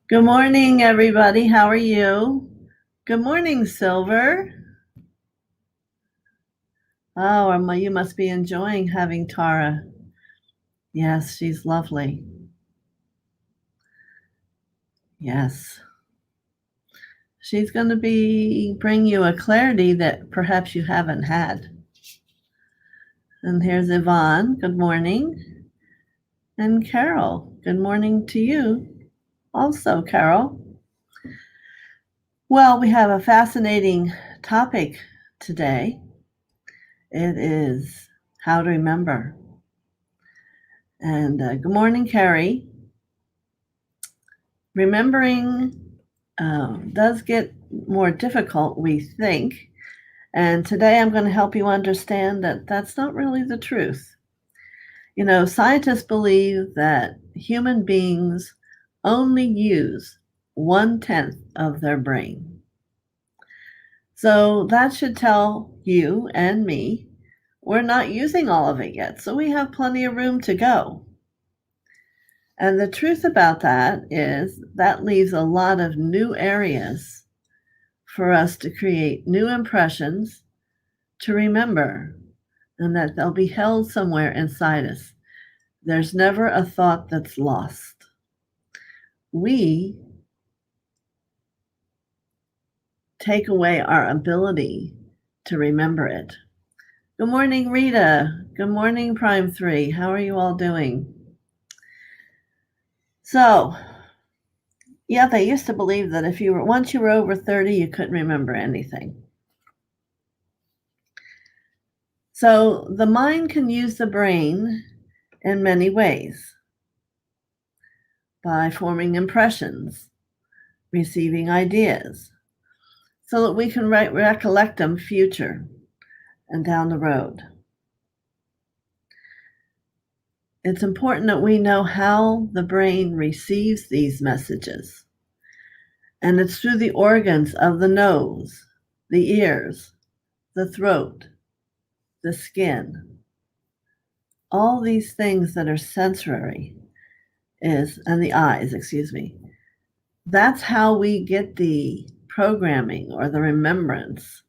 Good morning, everybody. How are you? Good morning, Silver. Oh, you must be enjoying having Tara. Yes, she's lovely. Yes. She's going to bring you a clarity that perhaps you haven't had. And here's Yvonne. Good morning. And Carol. Good morning to you. Also, Carol. Well, we have a fascinating topic today. It is how to remember. And good morning, Carrie. Remembering does get more difficult, we think. And today I'm going to help you understand that that's not really the truth. You know, scientists believe that human beings only use 1/10 of their brain. So that should tell you and me we're not using all of it yet. So we have plenty of room to go. And the truth about that is that leaves a lot of new areas for us to create new impressions to remember, and that they'll be held somewhere inside us. There's never a thought that's lost. We take away our ability to remember it. Good morning, Rita. Good morning, Prime 3. How are you all doing? So, yeah, they used to believe that once you were over 30, you couldn't remember anything. So the mind can use the brain in many ways by forming impressions, receiving ideas, so that we can recollect them future and down the road. It's important that we know how the brain receives these messages. And it's through the organs of the nose, the ears, the throat, the skin. All these things that are sensory and the eyes, excuse me. That's how we get the programming or the remembrance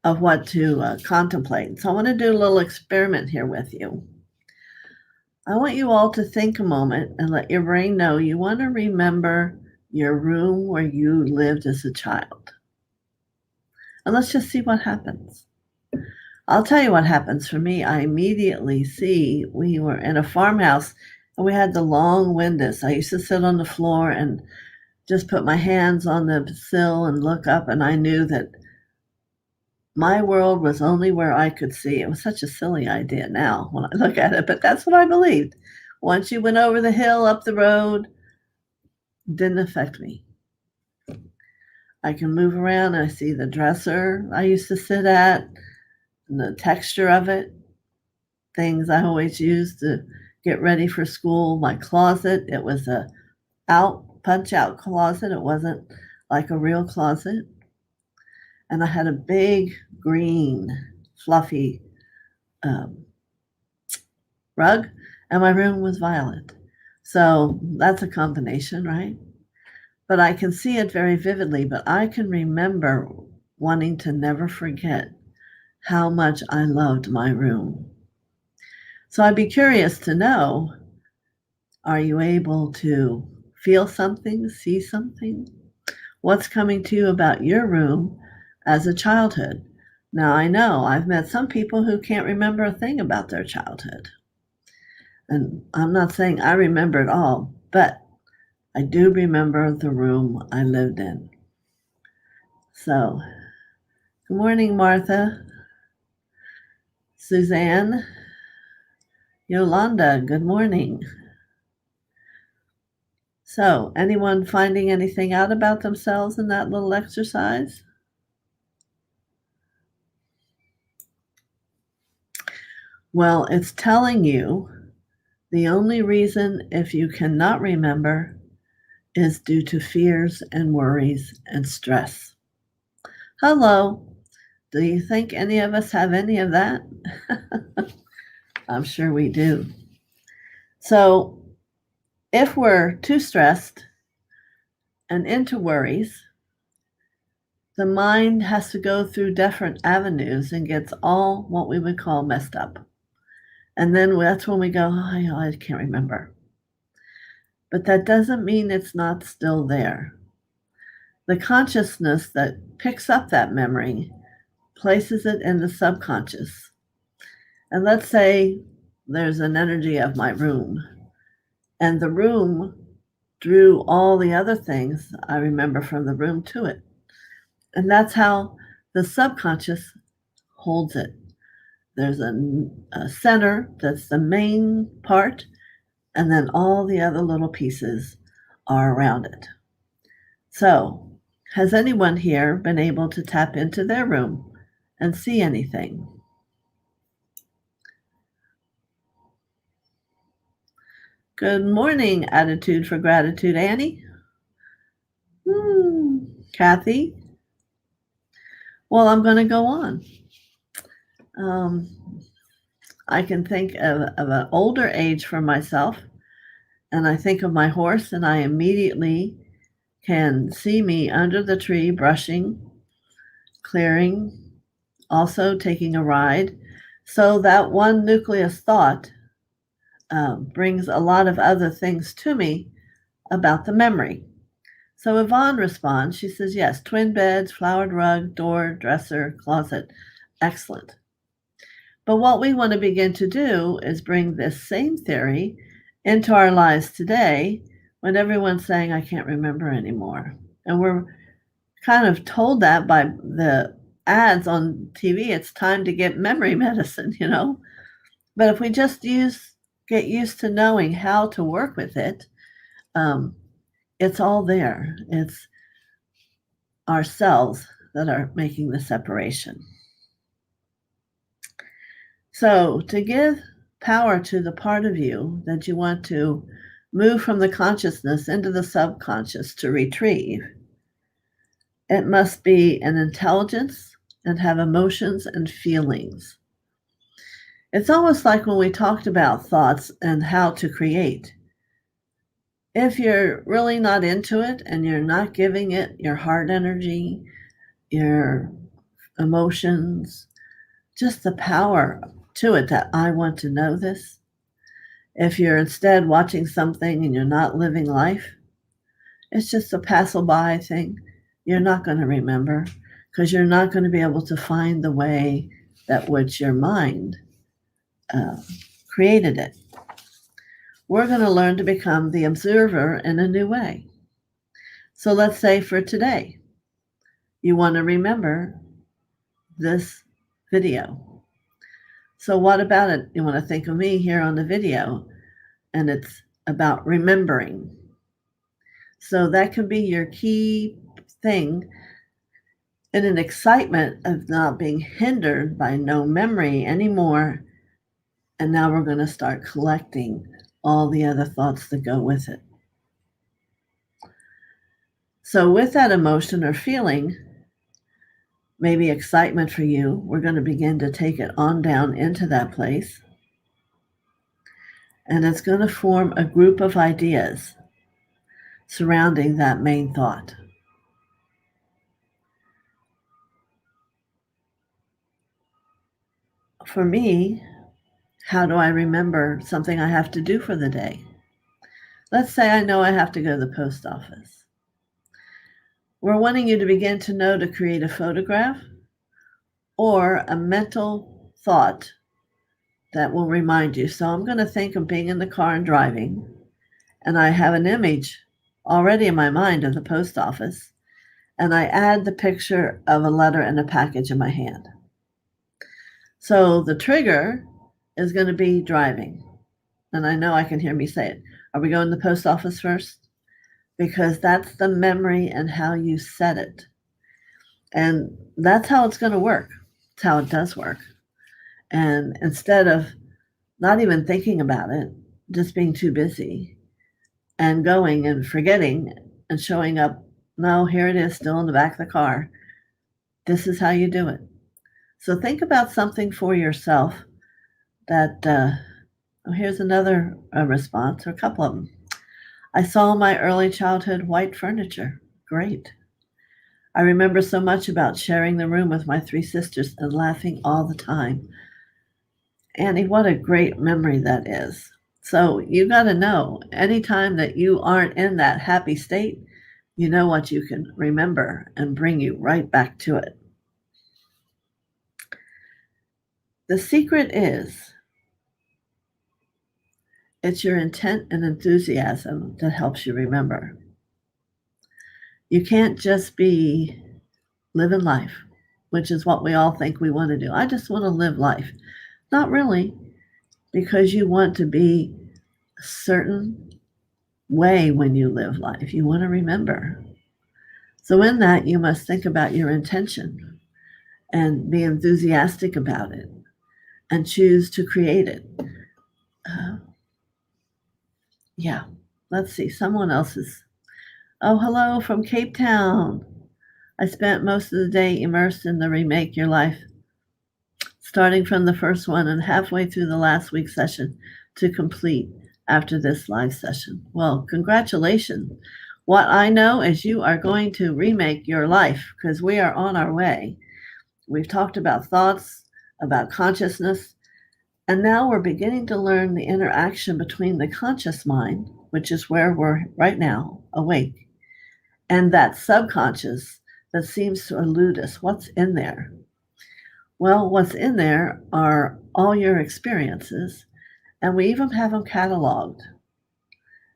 of what to contemplate. So I want to do a little experiment here with you. I want you all to think a moment and let your brain know you want to remember your room where you lived as a child. And let's just see what happens. I'll tell you what happens for me. I immediately see we were in a farmhouse and we had the long windows. I used to sit on the floor and just put my hands on the sill and look up, and I knew that my world was only where I could see. It was such a silly idea now when I look at it, but that's what I believed. Once you went over the hill, up the road, didn't affect me. I can move around. I see the dresser I used to sit at, and the texture of it, things I always used to get ready for school. My closet, it was a punch out closet. It wasn't like a real closet. And I had a big green fluffy rug, and my room was violet. So that's a combination, right? But I can see it very vividly, but I can remember wanting to never forget how much I loved my room. So I'd be curious to know, are you able to feel something, see something? What's coming to you about your room as a childhood? Now, I know I've met some people who can't remember a thing about their childhood. And I'm not saying I remember it all, but I do remember the room I lived in. So, good morning, Martha. Suzanne. Yolanda, good morning. So, anyone finding anything out about themselves in that little exercise? Well, it's telling you the only reason if you cannot remember is due to fears and worries and stress. Hello. Do you think any of us have any of that? I'm sure we do. So if we're too stressed, and into worries, the mind has to go through different avenues and gets all what we would call messed up. And then that's when we go, oh, I can't remember. But that doesn't mean it's not still there. The consciousness that picks up that memory places it in the subconscious. And let's say there's an energy of my room, and the room drew all the other things I remember from the room to it. And that's how the subconscious holds it. There's a center that's the main part, and then all the other little pieces are around it. So, has anyone here been able to tap into their room and see anything? Good morning, Attitude for Gratitude, Annie. Kathy? Well, I'm going to go on. I can think of an older age for myself, and I think of my horse, and I immediately can see me under the tree brushing, clearing, also taking a ride. So that one nucleus thought brings a lot of other things to me about the memory. So Yvonne responds. She says, yes, twin beds, flowered rug, door, dresser, closet. Excellent. But what we want to begin to do is bring this same theory into our lives today when everyone's saying, I can't remember anymore. And we're kind of told that by the ads on TV. It's time to get memory medicine, you know. But if we just get used to knowing how to work with it, it's all there. It's ourselves that are making the separation. So to give power to the part of you that you want to move from the consciousness into the subconscious to retrieve, it must be an intelligence and have emotions and feelings. It's almost like when we talked about thoughts and how to create. If you're really not into it and you're not giving it your heart energy, your emotions, just the power to it that I want to know this. If you're instead watching something and you're not living life, it's just a passerby thing. You're not going to remember because you're not going to be able to find the way that which your mind created it. We're going to learn to become the observer in a new way. So let's say for today, you want to remember this video. So what about it? You want to think of me here on the video, and it's about remembering. So that can be your key thing in an excitement of not being hindered by no memory anymore. And now we're going to start collecting all the other thoughts that go with it. So with that emotion or feeling, maybe excitement for you, we're going to begin to take it on down into that place. And it's going to form a group of ideas surrounding that main thought. For me, how do I remember something I have to do for the day? Let's say I know I have to go to the post office. We're wanting you to begin to know to create a photograph or a mental thought that will remind you. So I'm going to think of being in the car and driving, and I have an image already in my mind of the post office, and I add the picture of a letter and a package in my hand. So the trigger is going to be driving. And I know I can hear me say it. Are we going to the post office first? Because that's the memory and how you set it. And that's how it's going to work. It's how it does work. And instead of not even thinking about it, just being too busy and going and forgetting and showing up, no, here it is still in the back of the car. This is how you do it. So think about something for yourself that, here's another response, or a couple of them. I saw in my early childhood white furniture. great. I remember so much about sharing the room with my three sisters and laughing all the time. Annie, what a great memory that is. So you got to know anytime that you aren't in that happy state, you know what you can remember and bring you right back to it. The secret is it's your intent and enthusiasm that helps you remember. You can't just be living life, which is what we all think we want to do. I just want to live life. Not really, because you want to be a certain way when you live life. You want to remember. So, in that, you must think about your intention and be enthusiastic about it and choose to create it. Uh, yeah, let's see. Someone else's. Oh, hello from Cape Town. I spent most of the day immersed in the Remake Your Life, starting from the first one and halfway through the last week's session to complete after this live session. Well, congratulations. What I know is you are going to remake your life because we are on our way. We've talked about thoughts, about consciousness, and now we're beginning to learn the interaction between the conscious mind, which is where we're right now, awake, and that subconscious that seems to elude us. What's in there? Well, what's in there are all your experiences, and we even have them cataloged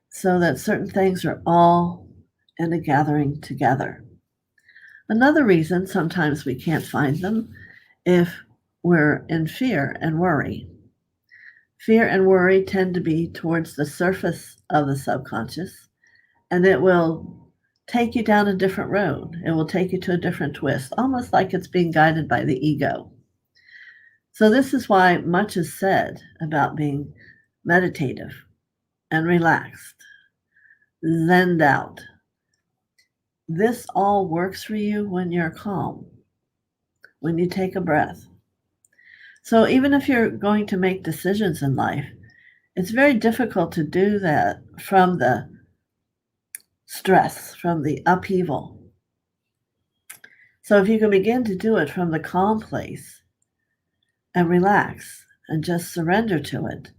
so that certain things are all in a gathering together. Another reason sometimes we can't find them if we're in fear and worry. Fear and worry tend to be towards the surface of the subconscious, and it will take you down a different road. It will take you to a different twist, almost like it's being guided by the ego. So, this is why much is said about being meditative and relaxed, zened out. This all works for you when you're calm, when you take a breath. So, even if you're going to make decisions in life, it's very difficult to do that from the stress, from the upheaval. So, if you can begin to do it from the calm place and relax and just surrender to it,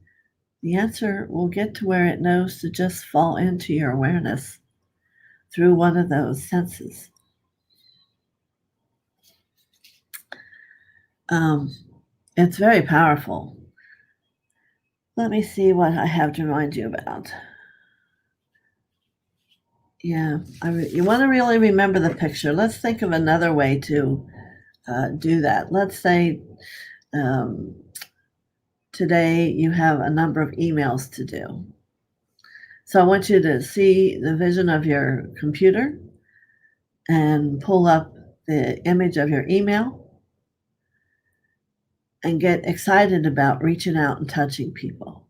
the answer will get to where it knows to just fall into your awareness through one of those senses. It's very powerful. Let me see what I have to remind you about. Yeah, you want to really remember the picture. Let's think of another way to do that. Let's say today you have a number of emails to do. So I want you to see the vision of your computer and pull up the image of your email and get excited about reaching out and touching people.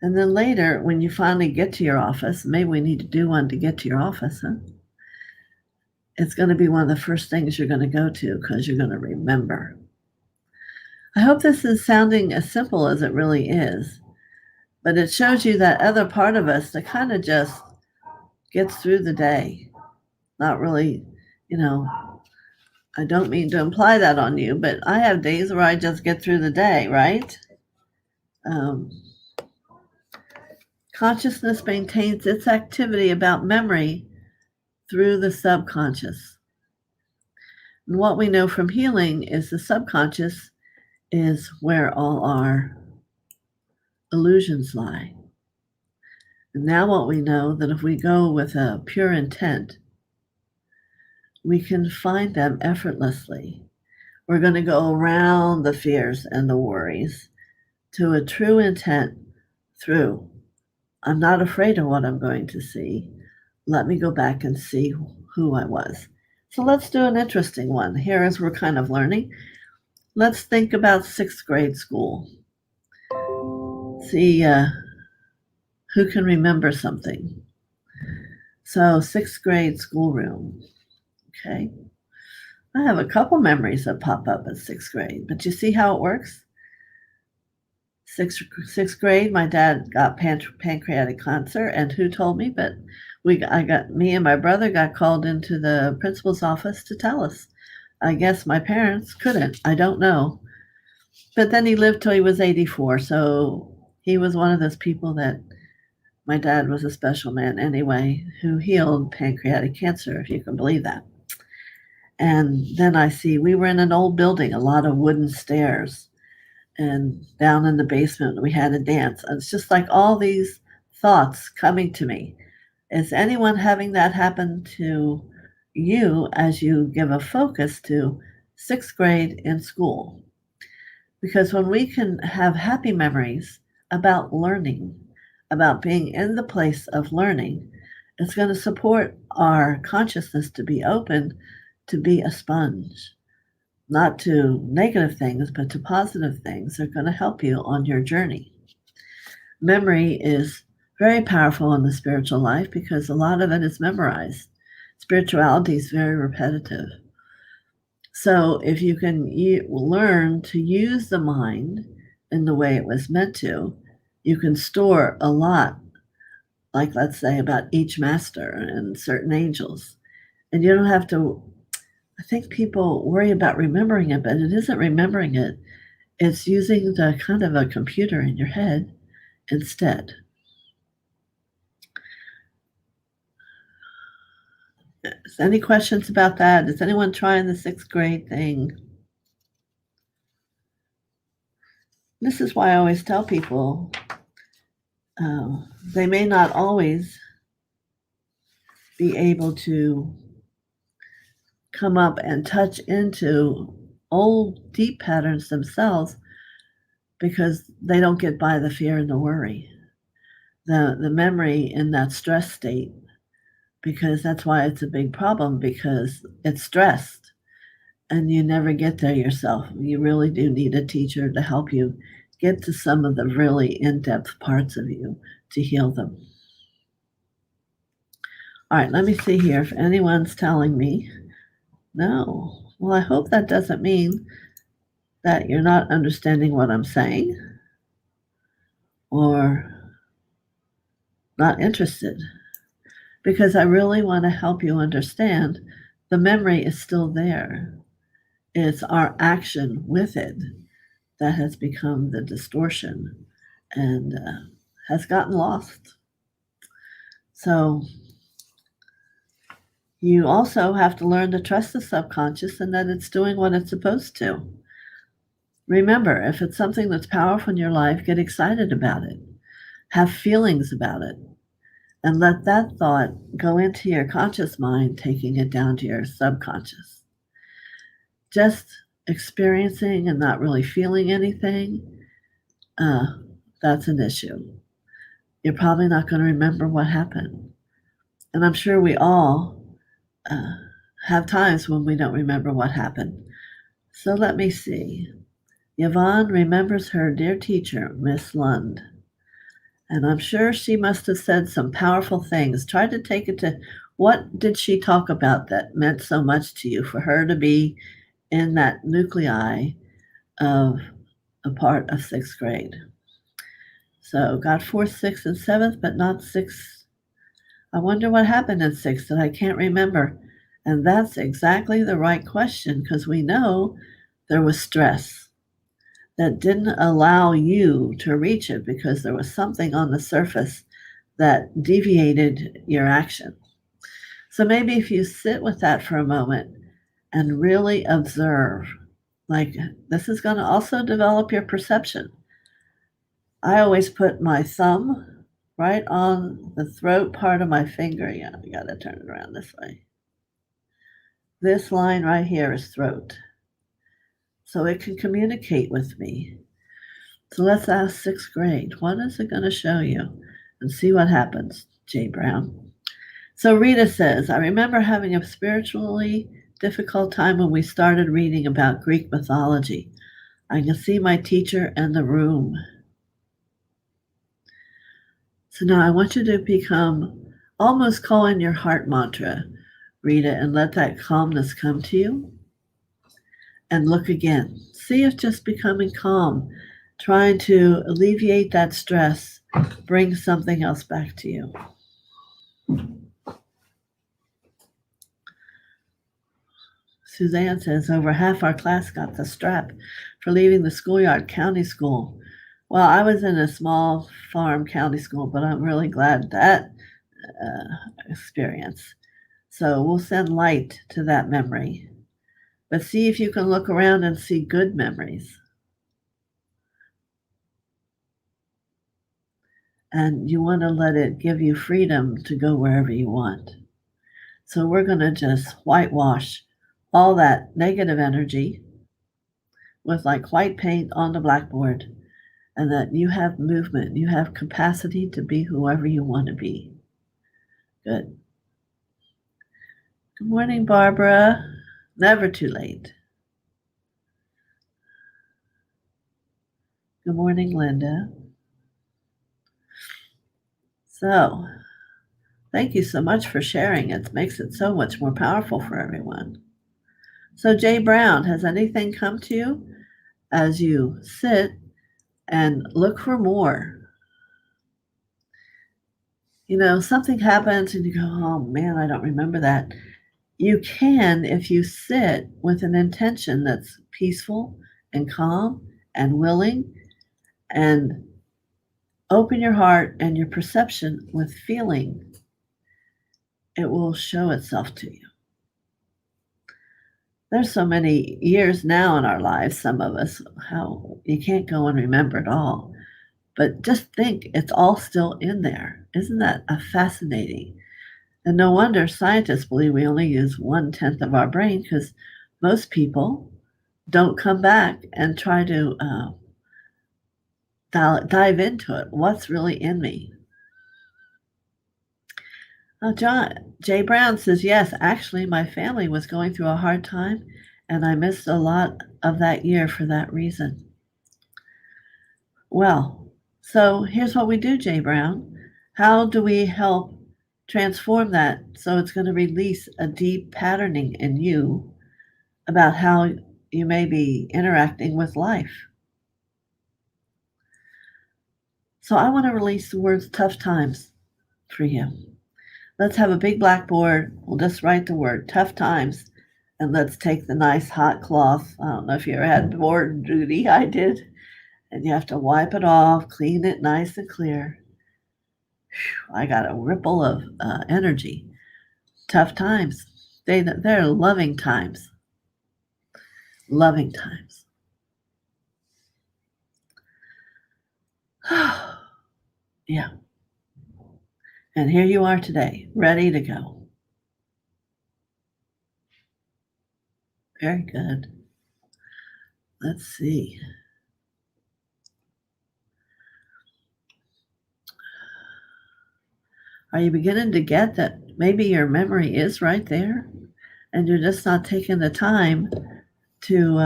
And then later, when you finally get to your office, maybe we need to do one to get to your office, huh? It's going to be one of the first things you're going to go to because you're going to remember. I hope this is sounding as simple as it really is, but it shows you that other part of us that kind of just gets through the day. Not really, I don't mean to imply that on you, but I have days where I just get through the day, right? Consciousness maintains its activity about memory through the subconscious. And what we know from healing is the subconscious is where all our illusions lie. And now what we know that if we go with a pure intent, we can find them effortlessly. We're going to go around the fears and the worries to a true intent through, I'm not afraid of what I'm going to see. Let me go back and see who I was. So let's do an interesting one. Here, as we're kind of learning, let's think about sixth grade school. See who can remember something. So, sixth grade schoolroom. Okay. I have a couple memories that pop up at sixth grade, but you see how it works? Sixth grade, my dad got pancreatic cancer, and who told me? But me and my brother got called into the principal's office to tell us. I guess my parents couldn't. I don't know. But then he lived till he was 84, so he was one of those people that my dad was a special man anyway, who healed pancreatic cancer, if you can believe that. And then I see we were in an old building, a lot of wooden stairs, and down in the basement we had a dance. It's just like all these thoughts coming to me. Is anyone having that happen to you as you give a focus to sixth grade in school? Because when we can have happy memories about learning, about being in the place of learning, it's going to support our consciousness to be open, to be a sponge, not to negative things, but to positive things that are going to help you on your journey. Memory is very powerful in the spiritual life because a lot of it is memorized. Spirituality is very repetitive. So if you can learn to use the mind in the way it was meant to, you can store a lot, like let's say about each master and certain angels. And you don't have to, I think people worry about remembering it, but it isn't remembering it. It's using the kind of a computer in your head instead. Any questions about that? Is anyone trying the sixth grade thing? This is why I always tell people they may not always be able to come up and touch into old deep patterns themselves because they don't get by the fear and the worry, the memory in that stress state, because that's why it's a big problem, because it's stressed and you never get there yourself. You really do need a teacher to help you get to some of the really in-depth parts of you to heal them. All right, let me see here if anyone's telling me. No. Well, I hope that doesn't mean that you're not understanding what I'm saying or not interested, because I really want to help you understand the memory is still there. It's our action with it that has become the distortion and has gotten lost. So you also have to learn to trust the subconscious and that it's doing what it's supposed to. Remember, if it's something that's powerful in your life, get excited about it. Have feelings about it. And let that thought go into your conscious mind, taking it down to your subconscious. Just experiencing and not really feeling anything, that's an issue. You're probably not going to remember what happened. And I'm sure we all have times when we don't remember what happened. So let me see. Yvonne remembers her dear teacher, Miss Lund. And I'm sure she must have said some powerful things. Try to take it to what did she talk about that meant so much to you for her to be in that nuclei of a part of sixth grade. So got fourth, sixth, and seventh, but not sixth. I wonder what happened in sixth that I can't remember. And that's exactly the right question, because we know there was stress that didn't allow you to reach it because there was something on the surface that deviated your action. So maybe if you sit with that for a moment and really observe, like this is going to also develop your perception. I always put my thumb right on the throat part of my finger. Yeah, you got to turn it around this way. This line right here is throat. So it can communicate with me. So let's ask sixth grade. What is it going to show you? And see what happens, Jay Brown. So Rita says, I remember having a spiritually difficult time when we started reading about Greek mythology. I can see my teacher in the room. So now I want you to become, almost call in your heart mantra, Rita, and let that calmness come to you. And look again. See if just becoming calm trying to alleviate that stress, bring something else back to you. Suzanne says over half our class got the strap for leaving the schoolyard county school. Well, I was in a small farm county school, but I'm really glad that experience. So we'll send light to that memory. But see if you can look around and see good memories. And you want to let it give you freedom to go wherever you want. So we're going to just whitewash all that negative energy with like white paint on the blackboard, and that you have movement, you have capacity to be whoever you want to be. Good. Good morning, Barbara. Never too late. Good morning, Linda. So, thank you so much for sharing. It makes it so much more powerful for everyone. So, Jay Brown, has anything come to you as you sit and look for more? You know, something happens and you go, oh man, I don't remember that. You can, if you sit with an intention that's peaceful and calm and willing, and open your heart and your perception with feeling, it will show itself to you. There's so many years now in our lives, some of us, how you can't go and remember it all. But just think, it's all still in there. Isn't that fascinating? And no wonder scientists believe we only use 1/10 of our brain, because most people don't come back and try to dive into it. What's really in me? Jay Brown says, yes, actually, my family was going through a hard time, and I missed a lot of that year for that reason. Well, so here's what we do, Jay Brown. How do we help transform that so it's going to release a deep patterning in you about how you may be interacting with life? So I want to release the words tough times for you. Let's have a big blackboard. We'll just write the word tough times, and let's take the nice hot cloth. I don't know if you ever had board duty. I did. And you have to wipe it off, clean it nice and clear. Whew, I got a ripple of energy. Tough times. They're loving times. Loving times. Yeah. And here you are today, ready to go. Very good. Let's see. Are you beginning to get that maybe your memory is right there, and you're just not taking the time to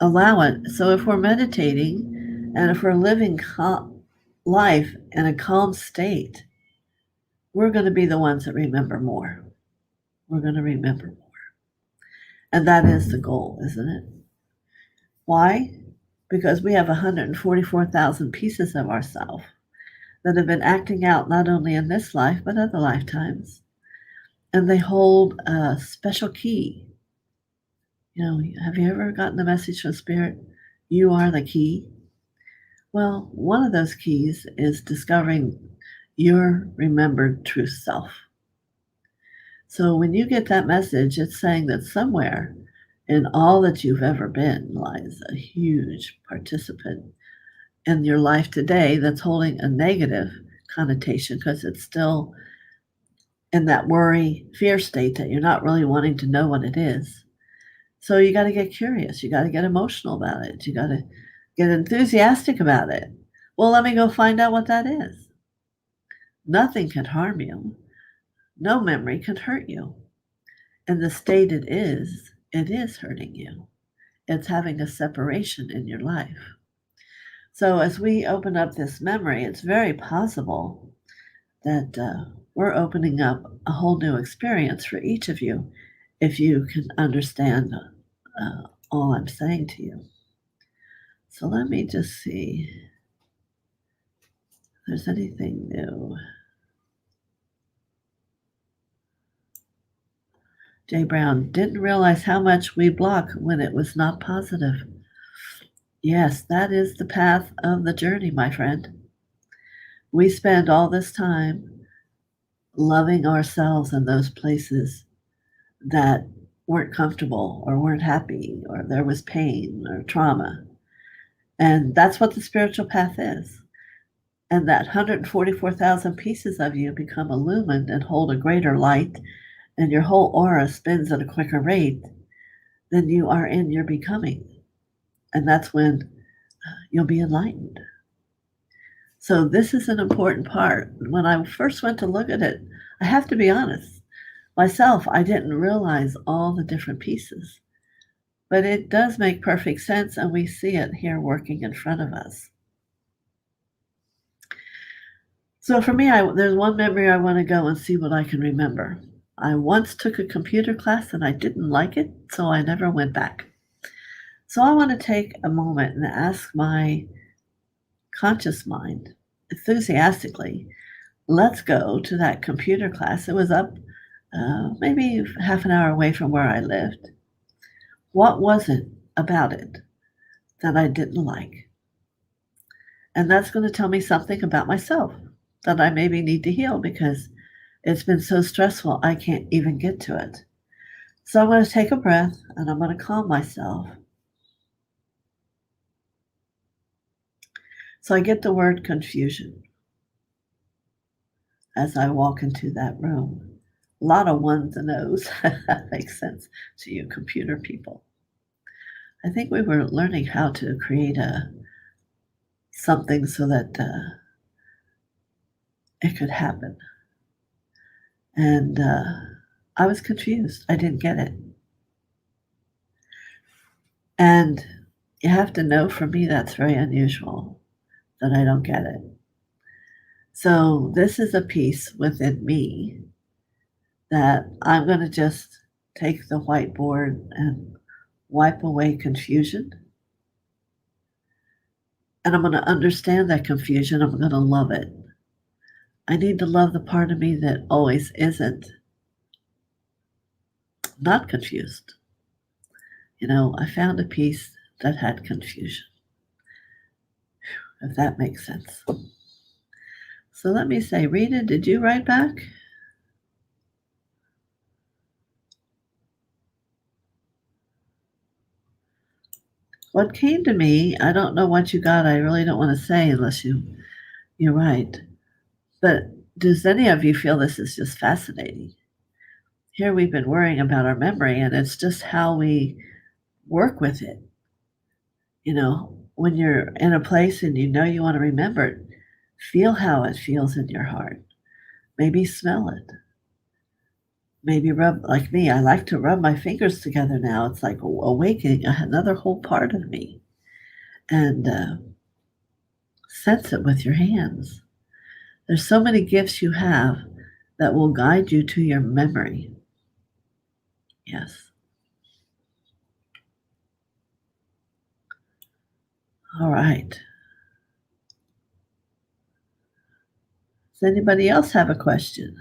allow it? So if we're meditating and if we're living life in a calm state, we're going to be the ones that remember more. We're going to remember more. And that is the goal, isn't it? Why? Because we have 144,000 pieces of ourselves that have been acting out not only in this life, but other lifetimes. And they hold a special key. You know, have you ever gotten the message from Spirit? You are the key. Well, one of those keys is discovering your remembered true self. So when you get that message, it's saying that somewhere in all that you've ever been lies a huge participant in your life today that's holding a negative connotation, because it's still in that worry, fear state that you're not really wanting to know what it is. So you got to get curious. You got to get emotional about it. You got to get enthusiastic about it. Well, let me go find out what that is. Nothing can harm you. No memory can hurt you. And the state it is hurting you. It's having a separation in your life. So as we open up this memory, it's very possible that we're opening up a whole new experience for each of you if you can understand all I'm saying to you. So let me just see if there's anything new. Jay Brown didn't realize how much we block when it was not positive. Yes, that is the path of the journey, my friend. We spend all this time loving ourselves in those places that weren't comfortable or weren't happy or there was pain or trauma. And that's what the spiritual path is. And that 144,000 pieces of you become illumined and hold a greater light, and your whole aura spins at a quicker rate than you are in your becoming. And that's when you'll be enlightened. So, this is an important part. When I first went to look at it, I have to be honest, myself, I didn't realize all the different pieces. But it does make perfect sense, and we see it here working in front of us. So for me, there's one memory I want to go and see what I can remember. I once took a computer class and I didn't like it, so I never went back. So I want to take a moment and ask my conscious mind enthusiastically, let's go to that computer class. It was up maybe half an hour away from where I lived. What was it about it that I didn't like? And that's going to tell me something about myself that I maybe need to heal because it's been so stressful I can't even get to it. So I'm going to take a breath and I'm going to calm myself. So I get the word confusion as I walk into that room. A lot of ones and O's. That makes sense to you computer people. I think we were learning how to create something so that it could happen. And I was confused. I didn't get it. And you have to know, for me, that's very unusual that I don't get it. So this is a piece within me that I'm going to just take the whiteboard and wipe away confusion. And I'm going to understand that confusion. I'm going to love it. I need to love the part of me that always isn't not confused. You know, I found a piece that had confusion, if that makes sense. So let me say, Rita, did you write back? What came to me, I don't know what you got. I really don't want to say unless you're right. But does any of you feel this is just fascinating? Here we've been worrying about our memory, and it's just how we work with it. You know, when you're in a place and you know you want to remember it, feel how it feels in your heart. Maybe smell it. Maybe rub, like me, I like to rub my fingers together now. It's like awakening another whole part of me. And sense it with your hands. There's so many gifts you have that will guide you to your memory. Yes. All right. Does anybody else have a question?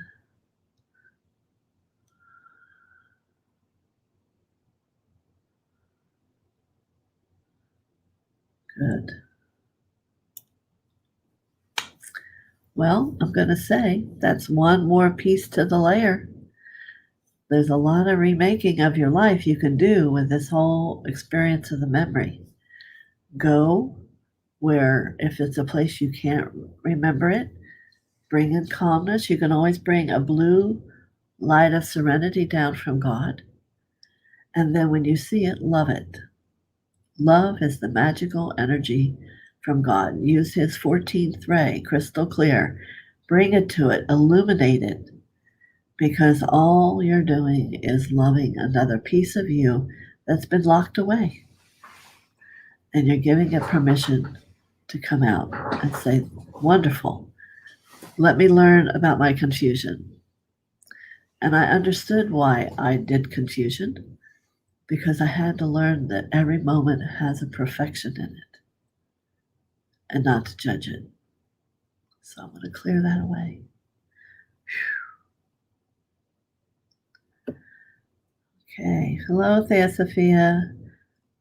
Good. Well, I'm going to say that's one more piece to the layer. There's a lot of remaking of your life you can do with this whole experience of the memory. Go where, if it's a place you can't remember it, bring in calmness. You can always bring a blue light of serenity down from God. And then when you see it, love it. Love is the magical energy from God. Use His 14th ray, crystal clear. Bring it to it, illuminate it, because all you're doing is loving another piece of you that's been locked away. And you're giving it permission to come out and say, wonderful, let me learn about my confusion. And I understood why I did confusion, because I had to learn that every moment has a perfection in it and not to judge it. So I'm going to clear that away. Okay. Hello, TheoSophia.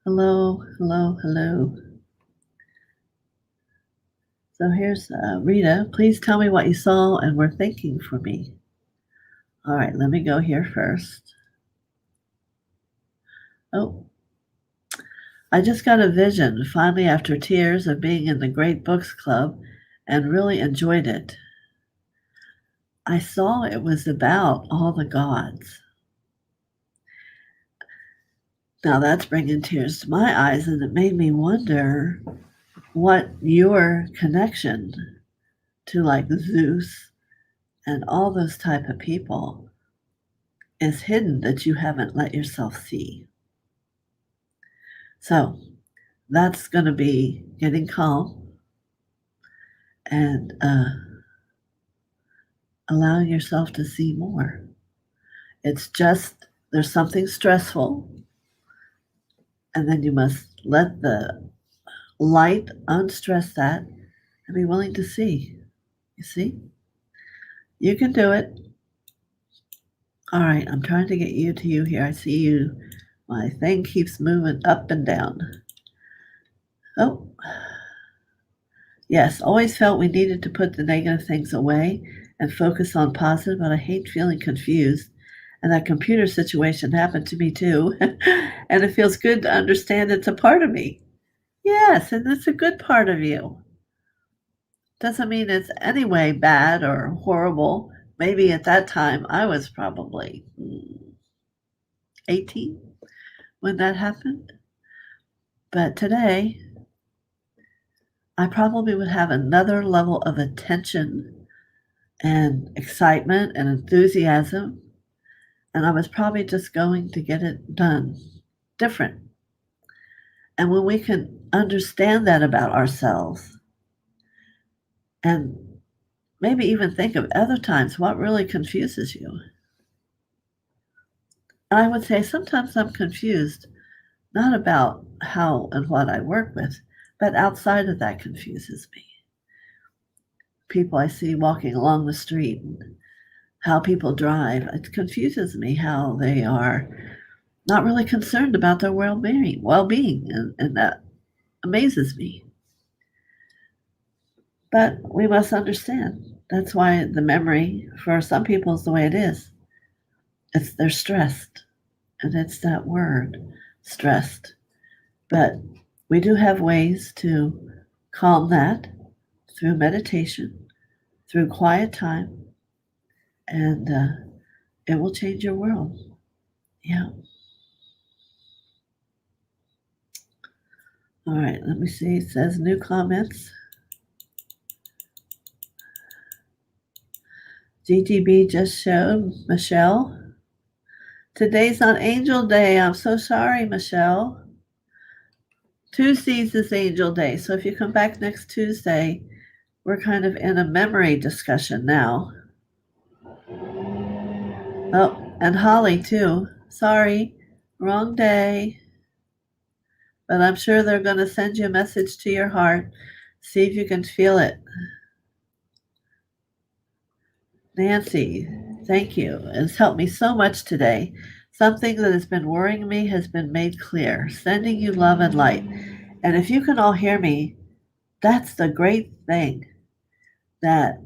Hello, hello, hello. So here's Rita. Please tell me what you saw and were thinking for me. All right, let me go here first. Oh, I just got a vision, finally, after tears of being in the Great Books Club and really enjoyed it. I saw it was about all the gods. Now that's bringing tears to my eyes, and it made me wonder what your connection to like Zeus and all those type of people is hidden that you haven't let yourself see. So that's going to be getting calm and allowing yourself to see more. It's just there's something stressful, and then you must let the light unstress that and be willing to see. You see? You can do it. All right, I'm trying to get you to you here. I see you. My thing keeps moving up and down. Oh, yes, always felt we needed to put the negative things away and focus on positive, but I hate feeling confused. And that computer situation happened to me too. And it feels good to understand it's a part of me. Yes, and it's a good part of you. Doesn't mean it's anyway bad or horrible. Maybe at that time I was probably 18 when that happened. But today, I probably would have another level of attention and excitement and enthusiasm. And I was probably just going to get it done different. And when we can understand that about ourselves and maybe even think of other times what really confuses you. And I would say sometimes I'm confused, not about how and what I work with, but outside of that confuses me. People I see walking along the street, and how people drive, it confuses me how they are not really concerned about their well-being, and that amazes me. But we must understand. That's why the memory for some people is the way it is. They're stressed, and it's that word, stressed. But we do have ways to calm that through meditation, through quiet time, and it will change your world. Yeah. All right, let me see. It says new comments. GGB just showed Michelle. Today's on Angel Day. I'm so sorry, Michelle. Tuesdays is Angel Day. So if you come back next Tuesday, we're kind of in a memory discussion now. Oh, and Holly too. Sorry, wrong day. But I'm sure they're going to send you a message to your heart. See if you can feel it. Nancy, thank you. It's helped me so much today. Something that has been worrying me has been made clear. Sending you love and light. And if you can all hear me, that's the great thing, that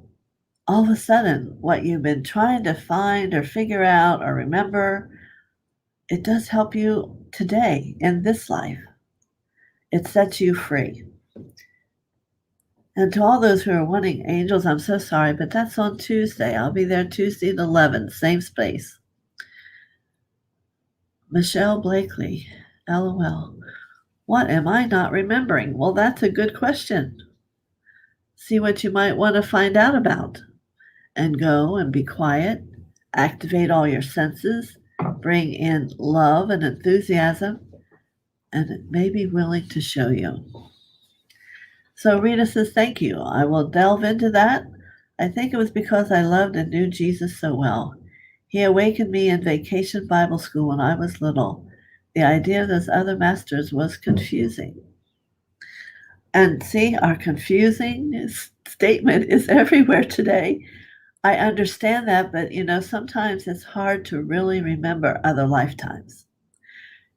all of a sudden what you've been trying to find or figure out or remember, it does help you today in this life. It sets you free. And to all those who are wanting angels, I'm so sorry, but that's on Tuesday. I'll be there Tuesday at 11, same space. Michelle Blakely, LOL. What am I not remembering? Well, that's a good question. See what you might want to find out about. And go and be quiet, activate all your senses, bring in love and enthusiasm, and it may be willing to show you. So Rita says, thank you. I will delve into that. I think it was because I loved and knew Jesus so well. He awakened me in Vacation Bible School when I was little. The idea of those other masters was confusing. And see, our confusing statement is everywhere today. I understand that, but sometimes it's hard to really remember other lifetimes.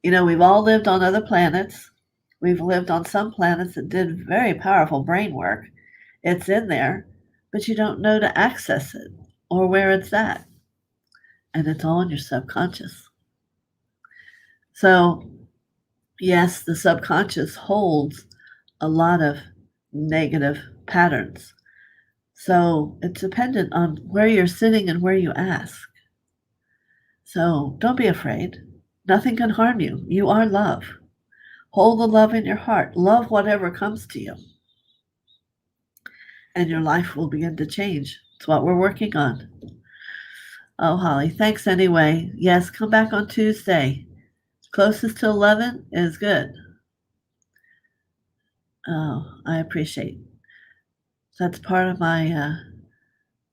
We've all lived on other planets. We've lived on some planets that did very powerful brain work. It's in there, but you don't know to access it or where it's at. And it's all in your subconscious. So, yes, the subconscious holds a lot of negative patterns. So, it's dependent on where you're sitting and where you ask. So, don't be afraid. Nothing can harm you. You are love. Hold the love in your heart. Love whatever comes to you. And your life will begin to change. It's what we're working on. Oh, Holly, thanks anyway. Yes, come back on Tuesday. Closest to 11 is good. Oh, I appreciate. That's part of my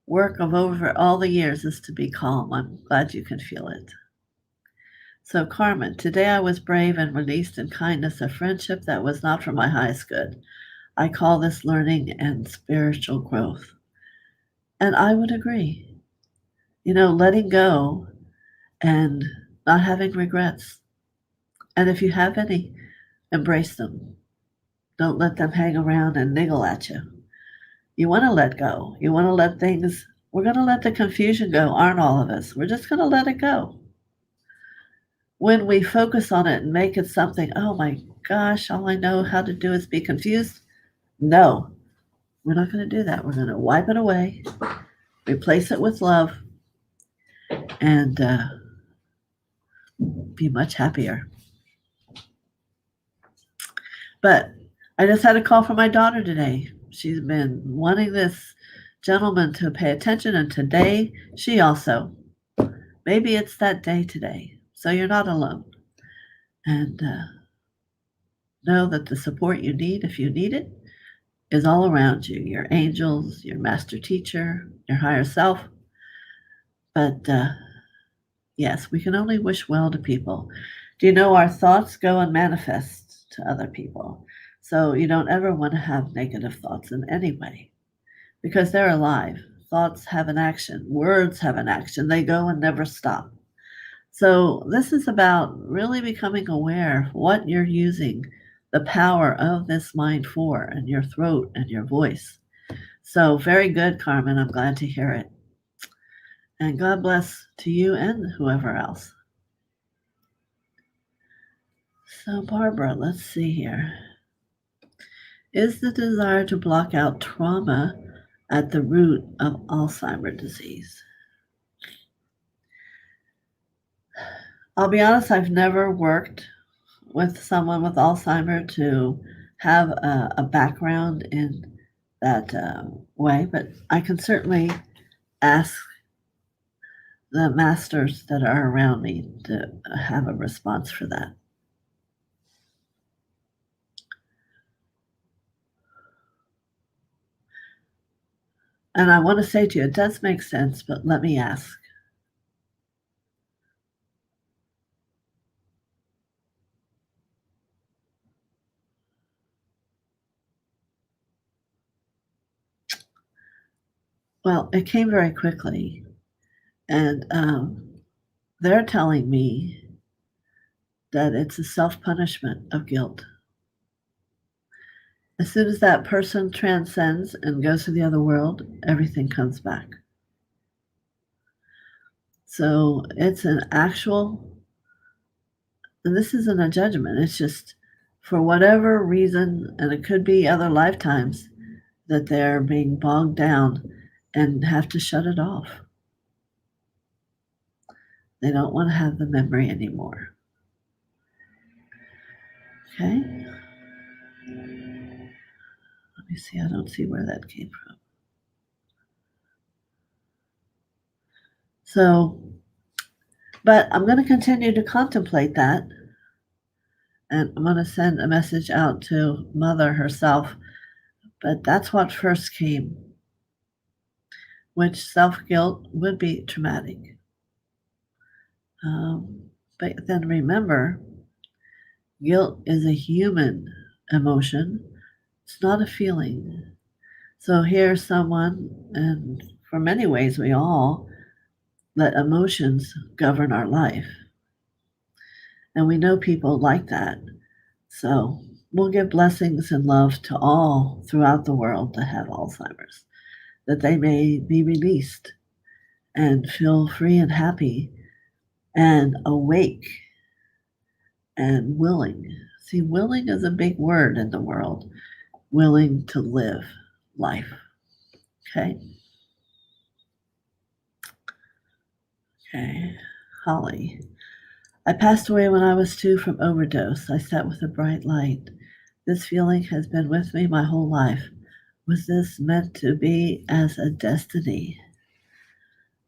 work of over all the years is to be calm. I'm glad you can feel it. So, Carmen, today I was brave and released in kindness a friendship that was not for my highest good. I call this learning and spiritual growth. And I would agree. Letting go and not having regrets. And if you have any, embrace them. Don't let them hang around and niggle at you. You want to let go. You want to let things, we're going to let the confusion go, aren't all of us? We're just going to let it go. When we focus on it and make it something, oh my gosh, all I know how to do is be confused. No, we're not going to do that. We're going to wipe it away, replace it with love, and be much happier. But I just had a call from my daughter today. She's been wanting this gentleman to pay attention, and today she also. Maybe it's that day today. So you're not alone. And know that the support you need, if you need it, is all around you. Your angels, your master teacher, your higher self. But yes, we can only wish well to people. Do you know our thoughts go and manifest to other people? So you don't ever want to have negative thoughts in any way because they're alive. Thoughts have an action, words have an action, they go and never stop. So this is about really becoming aware of what you're using the power of this mind for and your throat and your voice. So very good, Carmen. I'm glad to hear it. And God bless to you and whoever else. So Barbara, let's see here. Is the desire to block out trauma at the root of Alzheimer's disease? I'll be honest, I've never worked with someone with Alzheimer's to have a background in that way, but I can certainly ask the masters that are around me to have a response for that. And I want to say to you, it does make sense, but let me ask. Well, it came very quickly, and they're telling me that it's a self punishment of guilt. As soon as that person transcends and goes to the other world, everything comes back. So it's an actual, and this isn't a judgment, it's just for whatever reason, and it could be other lifetimes, that they're being bogged down and have to shut it off. They don't want to have the memory anymore. Okay? Let me see, I don't see where that came from. So, but I'm going to continue to contemplate that. And I'm going to send a message out to Mother herself. But that's what first came, which self guilt would be traumatic. But then remember, Guilt is a human emotion, it's not a feeling. So here's someone, and for many ways, we all let emotions govern our life. And we know people like that. So we'll give blessings and love to all throughout the world that have Alzheimer's, that they may be released and feel free and happy and awake and willing. See, willing is a big word in the world, willing to live life. Okay? Okay. Holly. I passed away when I was 2 from overdose. I sat with a bright light. This feeling has been with me my whole life. Was this meant to be as a destiny?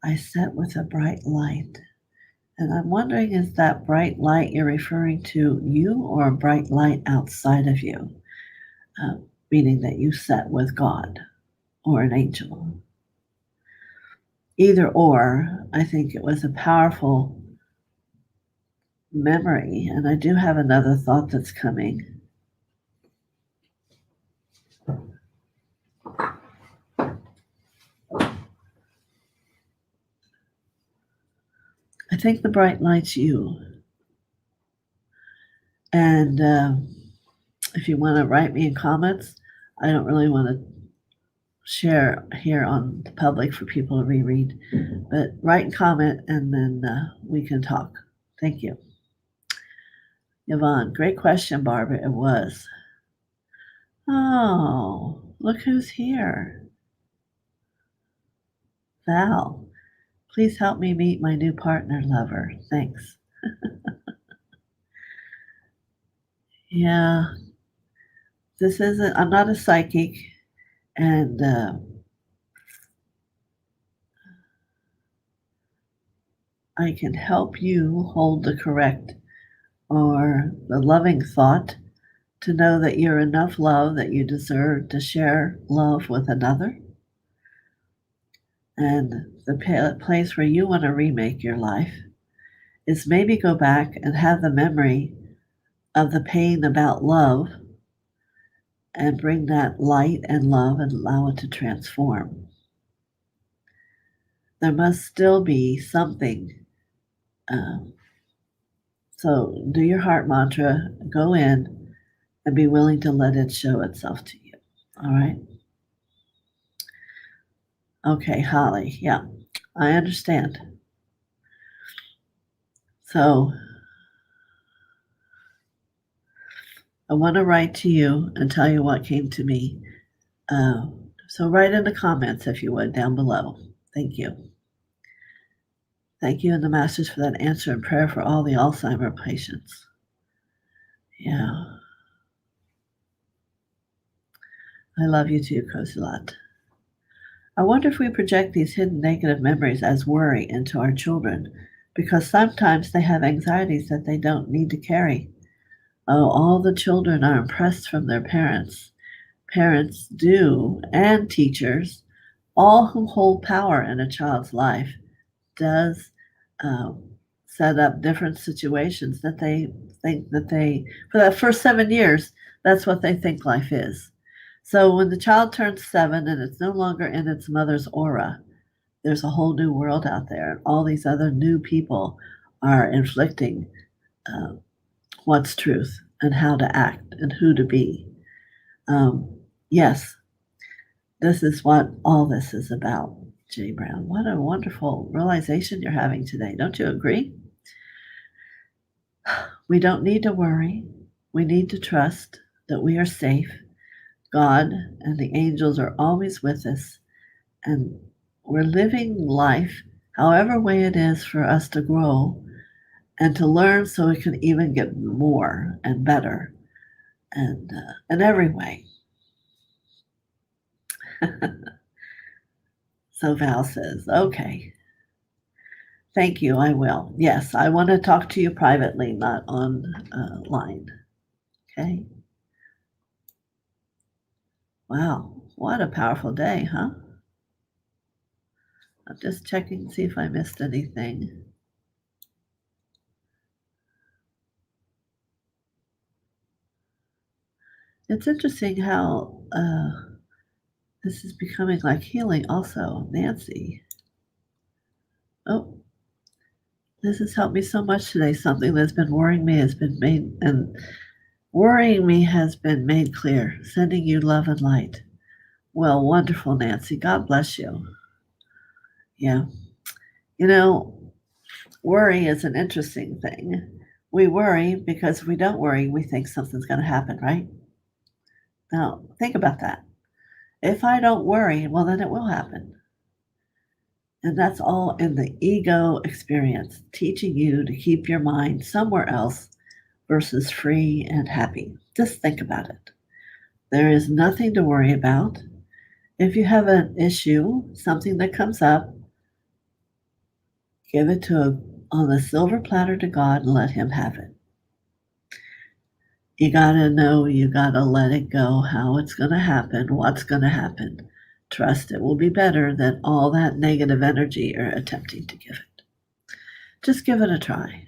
I sat with a bright light. And I'm wondering, is that bright light you're referring to you or a bright light outside of you? Uh, Meaning that you sat with God or an angel. Either or, I think it was a powerful memory. And I do have another thought that's coming. I think the bright light's you. And if you want to write me in comments, I don't really want to share here on the public for people to reread, but write and comment and then we can talk. Thank you. Yvonne, great question, Barbara. It was. Oh, look who's here. Val, please help me meet my new partner, lover. Thanks. Yeah, I'm not a psychic, and I can help you hold the correct or the loving thought to know that you're enough love that you deserve to share love with another. And the place where you want to remake your life is maybe go back and have the memory of the pain about love and bring that light and love and allow it to transform. There must still be something. Uh, so do your heart mantra, go in and be willing to let it show itself to you. All right? Okay, Holly. Yeah, I understand. So I want to write to you and tell you what came to me. Uh, so write in the comments, if you would, down below. Thank you. Thank you and the Masters for that answer and prayer for all the Alzheimer patients. Yeah. I love you too, Kozilat. I wonder if we project these hidden negative memories as worry into our children because sometimes they have anxieties that they don't need to carry. Oh, all the children are impressed from their parents. Parents do, and teachers, all who hold power in a child's life, does um, set up different situations that they think that for that first 7 years, that's what they think life is. So when the child turns 7 and it's no longer in its mother's aura, there's a whole new world out there. And all these other new people are inflicting uh, what's truth and how to act and who to be. Yes, this is what all this is about, Jay Brown. What a wonderful realization you're having today. Don't you agree? We don't need to worry. We need to trust that we are safe. God and the angels are always with us, and we're living life however way it is for us to grow and to learn so we can even get more and better and in every way. So Val says, okay, thank you, I will. Yes, I want to talk to you privately, not on line. Okay. Wow, what a powerful day, huh? I'm just checking to see if I missed anything. It's interesting how this is becoming like healing also. Nancy. Oh, this has helped me so much today. Something that's been worrying me has been made, and worrying me has been made clear. Sending you love and light. Well, wonderful, Nancy. God bless you. Yeah. You know, worry is an interesting thing. We worry because if we don't worry, we think something's going to happen, right? Now, think about that. If I don't worry, well, then it will happen. And that's all in the ego experience, teaching you to keep your mind somewhere else versus free and happy. Just think about it. There is nothing to worry about. If you have an issue, something that comes up, give it on a silver platter to God and let Him have it. You gotta know, you gotta let it go, how it's gonna happen, what's gonna happen. Trust it will be better than all that negative energy you're attempting to give it. Just give it a try.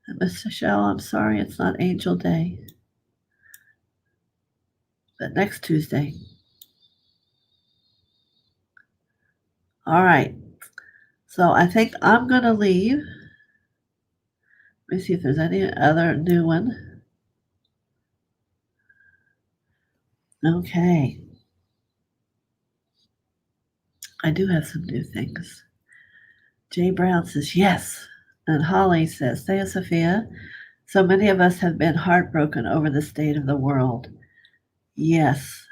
And Miss Michelle, I'm sorry it's not Angel Day, but next Tuesday. All right. So I think I'm gonna leave. Let me see if there's any other new one. Okay. I do have some new things. Jay Brown says yes. And Holly says, TheoSophia, so many of us have been heartbroken over the state of the world. Yes,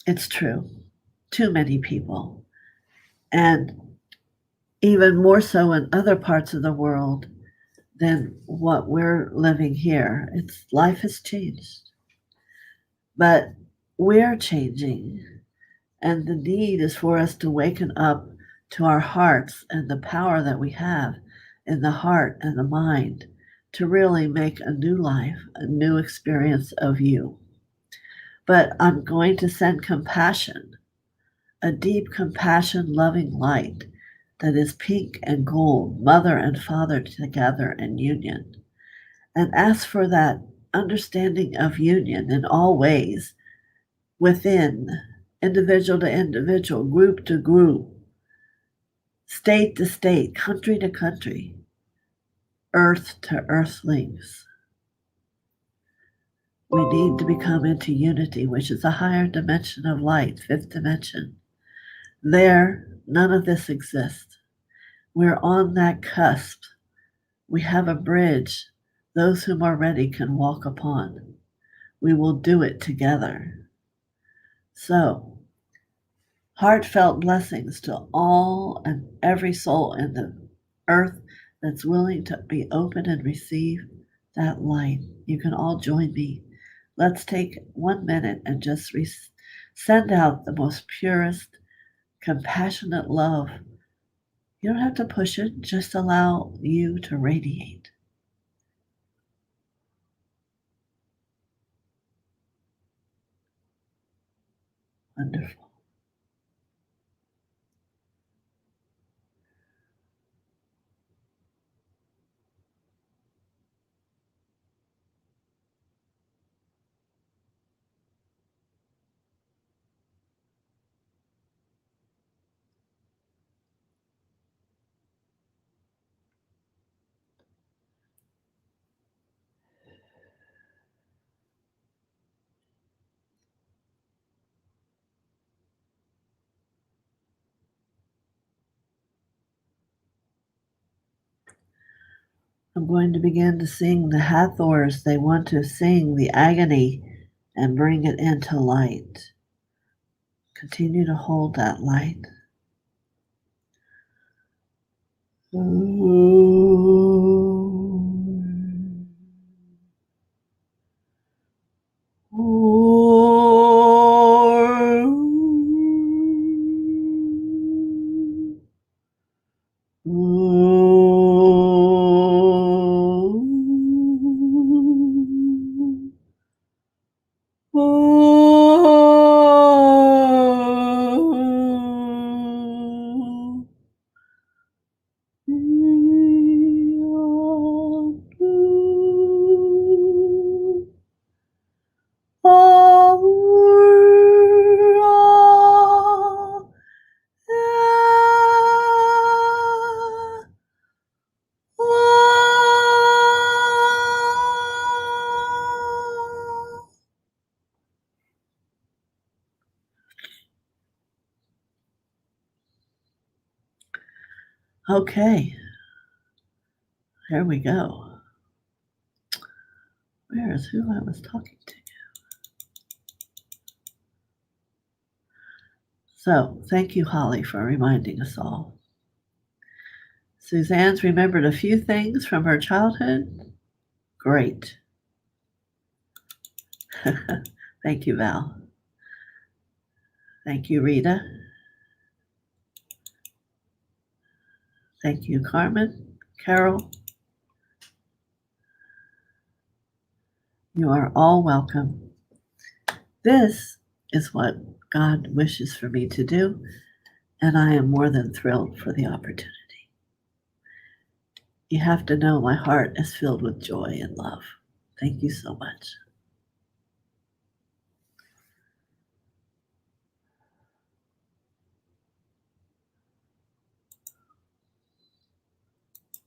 it's true. Too many people. And even more so in other parts of the world than what we're living here. Life has changed. But we're changing. And the need is for us to waken up to our hearts and the power that we have in the heart and the mind to really make a new life, a new experience of you. But I'm going to send compassion, a deep compassion, loving light that is pink and gold, mother and father together in union, and ask for that understanding of union in all ways within, individual to individual, group to group, state to state, country to country, earth to earthlings. We need to become into unity, which is a higher dimension of light, fifth dimension. There, none of this exists. We're on that cusp. We have a bridge those whom are ready can walk upon. We will do it together. So, heartfelt blessings to all and every soul in the earth that's willing to be open and receive that light. You can all join me. Let's take 1 minute and just send out the most purest, compassionate love. You don't have to push it, just allow you to radiate. Wonderful. I'm going to begin to sing the Hathors. They want to sing the agony and bring it into light. Continue to hold that light. Okay, there we go. Where is who I was talking to? So, thank you, Holly, for reminding us all. Suzanne's remembered a few things from her childhood. Great. Thank you, Val. Thank you, Rita. Thank you, Carmen, Carol. You are all welcome. This is what God wishes for me to do, and I am more than thrilled for the opportunity. You have to know my heart is filled with joy and love. Thank you so much.